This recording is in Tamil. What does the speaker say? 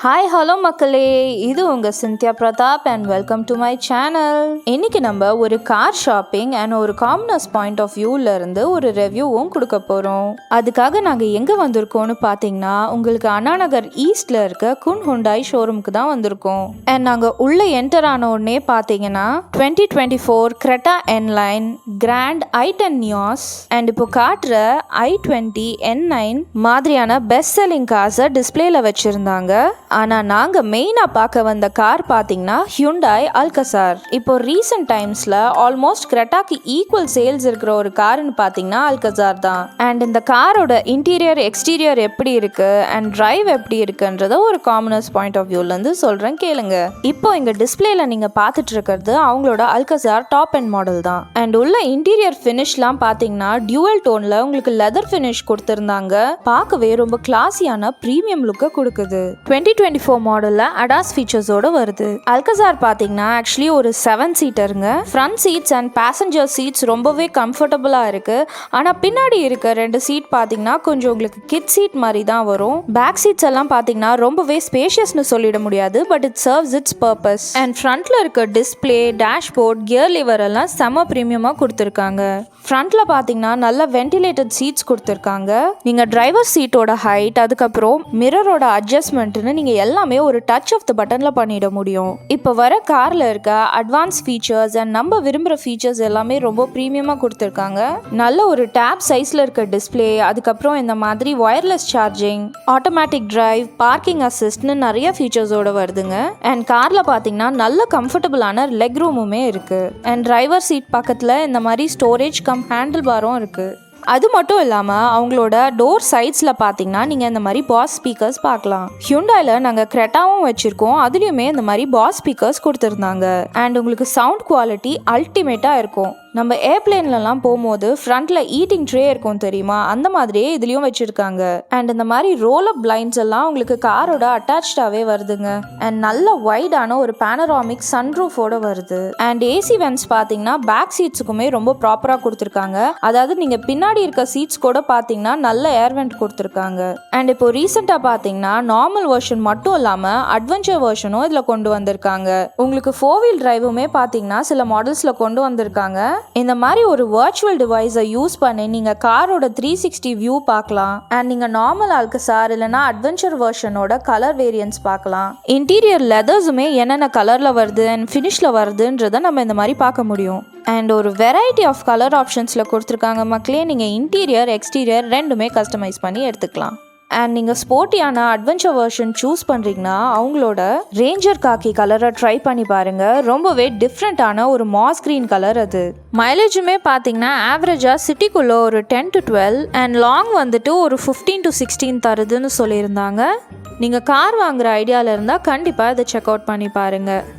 ஹாய் ஹலோ மக்களே, இது உங்கள் Scindia Pratap and welcome to my channel. இன்னைக்கு நம்ம ஒரு கார் ஷாப்பிங் அண்ட் ஒரு காமனர்ஸ் பாயிண்ட் ஆஃப் வியூவிலேருந்து ஒரு ரிவ்யூவும் கொடுக்க போகிறோம். அதுக்காக நாங்கள் எங்கே வந்திருக்கோம்னு பார்த்தீங்கன்னா, உங்களுக்கு அண்ணா நகர் ஈஸ்டில் இருக்க குன் ஹுண்டாய் ஷோரூமுக்கு தான் வந்திருக்கோம். அண்ட் நாங்கள் உள்ளே என்டர் ஆன உடனே பார்த்தீங்கன்னா 2024 Creta N Line, Grand i10 Nios and இப்போ காட்டுற i20 N9 மாதிரியான பெஸ்ட் செல்லிங் கார்ஸை டிஸ்பிளேல வச்சுருந்தாங்க. ஆனால் நாங்கள் மெயினாக பார்க்க வந்த கார் பார்த்தீங்கன்னா ஹியூண்டாய் அல்கசார். இப்போ ரீசெண்ட் டைம்ஸில் ஆல்மோஸ்ட் கிரெட்டாக்கு ஈக்குவல் சேல்ஸ் இருக்கிற ஒரு காருன்னு பார்த்தீங்கன்னா அல்கசார் தான். அண்ட் இந்த காரோட இன்டீரியர் எக்ஸ்டீரியர் எப்படி இருக்கு அண்ட் டிரைவ் எப்படி இருக்குன்றத ஒரு காமனர்ஸ் பாயிண்ட் ஆஃப் வியூலேருந்து சொல்கிறேன், கேளுங்க. இப்போ இங்கே டிஸ்பிளேல நீங்கள் பார்த்துட்டு இருக்கிறது அவங்களோட அல்கசார் டாப் அண்ட் மாடல் தான். அண்ட் உள்ள இன்டீரியர் ஃபினிஷ்லாம் பார்த்தீங்கன்னா டியூவல் டோனில் உங்களுக்கு லெதர் ஃபினிஷ் கொடுத்துருந்தாங்க. பார்க்கவே ரொம்ப கிளாஸியான ப்ரீமியம் லுக்கை கொடுக்குது. 2024 மாடலில் அடாஸ் ஃபீச்சர்ஸோட வருது. அல்கசார் பார்த்தீங்கன்னா ஆக்சுவலி ஒரு 7 சீட்டருங்க. Front seats and passenger seats ரொம்பவே கம்ஃபர்டபுளாக இருக்கு. ஆனால் பின்னாடி இருக்க 2 சீட் பார்த்தீங்கன்னா கொஞ்சம் உங்களுக்கு கிட் சீட் மாதிரி தான் வரும். பேக் சீட்ஸ் எல்லாம் பார்த்தீங்கன்னா ரொம்பவே ஸ்பேஷியஸ்னு சொல்லிட முடியாது, but it serves it's purpose. And ஃப்ரண்ட்ல இருக்க டிஸ்பிளே, டேஷ்போர்ட், கியர் லிவர் எல்லாம் செம ப்ரீமியமாக கொடுத்துருக்காங்க. ஃப்ரண்ட்ல பார்த்தீங்கன்னா நல்ல வென்டிலேட்டட் சீட்ஸ் கொடுத்துருக்காங்க. நீங்கள் டிரைவர் சீட்டோட ஹைட், அதுக்கப்புறம் மிரரோட அட்ஜஸ்ட்மெண்ட்னு நீங்கள் எல்லாமே ஒரு டச் ஆஃப் த பட்டனில் பண்ணிட முடியும். இப்போ வர காரில் இருக்க அட்வான்ஸ் ஃபீச்சர்ஸ் அண்ட் நம்ம விரும்புகிற ஃபீச்சர்ஸ் எல்லாமே ரொம்ப ப்ரீமியமாக கொடுத்துருக்காங்க. நல்ல ஒரு டேப் சைஸில் இருக்க டிஸ்பிளே, அதுக்கப்புறம் இந்த மாதிரி wireless charging, automatic drive, parking அசிஸ்ட்னு நிறைய ஃபீச்சர்ஸோட வருதுங்க. அண்ட் காரில் பார்த்தீங்கன்னா நல்ல கம்ஃபர்டபுளான லெக் ரூமுமே இருக்குது. அண்ட் டிரைவர் சீட் பக்கத்தில் இந்த மாதிரி ஸ்டோரேஜ் ஹேண்டில் பாரும் இருக்கு. அது மட்டும் இல்லாமல் அவங்களோட டோர் சைட்ஸில் பார்த்தீங்கன்னா நீங்கள் இந்த மாதிரி பாஸ் ஸ்பீக்கர்ஸ் பார்க்கலாம். ஹியூண்டாயில் நாங்கள் கிரெட்டாவும் வச்சுருக்கோம், அதுலேயுமே இந்த மாதிரி பாஸ் ஸ்பீக்கர்ஸ் கொடுத்துருந்தாங்க. அண்ட் உங்களுக்கு சவுண்ட் குவாலிட்டி அல்டிமேட்டாக இருக்கும். நம்ம ஏர்பிளேன்லலாம் போகும்போது ஃப்ரண்ட்ல ஈட்டிங் ட்ரே இருக்கும் தெரியுமா, அந்த மாதிரியே இதுலேயும் வச்சுருக்காங்க. அண்ட் இந்த மாதிரி ரோல் அப் பிளைண்ட்ஸ் எல்லாம் உங்களுக்கு காரோட அட்டாச்சாகவே வருதுங்க. அண்ட் நல்ல வைடான ஒரு பேனராமிக் சன்ரூஃபோட வருது. அண்ட் ஏசி வென்ட்ஸ் பார்த்தீங்கன்னா பேக் சீட்ஸுக்குமே ரொம்ப ப்ராப்பராக கொடுத்துருக்காங்க. அதாவது நீங்கள் பின்னாடி இருக்க சீட்ஸ் கூட பார்த்தீங்கன்னா நல்ல ஏர்வெண்ட் கொடுத்துருக்காங்க. அண்ட் இப்போ ரீசெண்டாக பார்த்தீங்கன்னா நார்மல் வெர்ஷன் மட்டும் இல்லாமல் அட்வென்ச்சர் வெர்ஷனும் இதில் கொண்டு வந்திருக்காங்க. உங்களுக்கு 4 வீல் டிரைவுமே பார்த்தீங்கன்னா சில மாடல்ஸில் கொண்டு வந்திருக்காங்க. இந்த மாதிரி ஒரு வர்ச்சுவல் டிவைஸை யூஸ் பண்ணி நீங்கள் காரோட 360 வியூ பார்க்கலாம். அண்ட் நீங்கள் நார்மல் அல்கசார் இல்லைனா அட்வென்ச்சர் வெர்ஷனோட கலர் வேரியன்ஸ் பார்க்கலாம். இன்டீரியர் லெதர்ஸுமே என்னென்ன கலரில் வருது அண்ட் ஃபினிஷில் வருதுன்றதை நம்ம இந்த மாதிரி பார்க்க முடியும். அண்ட் ஒரு வெரைட்டி ஆஃப் கலர் ஆப்ஷன்ஸில் கொடுத்துருக்காங்க மக்களே. நீங்கள் இன்டீரியர் எக்ஸ்டீரியர் ரெண்டுமே கஸ்டமைஸ் பண்ணி எடுத்துக்கலாம். அண்ட் நீங்கள் ஸ்போர்ட்டியான அட்வென்ச்சர் வெர்ஷன் சூஸ் பண்ணுறீங்கன்னா அவங்களோட ரேஞ்சர் காக்கி கலரை ட்ரை பண்ணி பாருங்கள். ரொம்பவே டிஃப்ரெண்ட்டான ஒரு மாஸ் கிரீன் கலர் அது. மைலேஜுமே பார்த்தீங்கன்னா ஆவரேஜாக சிட்டிக்குள்ளே ஒரு 10 to 12 அண்ட் லாங் வந்துட்டு ஒரு 15 to 16 தருதுன்னு சொல்லியிருந்தாங்க. நீங்கள் கார் வாங்குகிற ஐடியாவில் இருந்தால் கண்டிப்பாக இதை செக் அவுட் பண்ணி பாருங்கள்.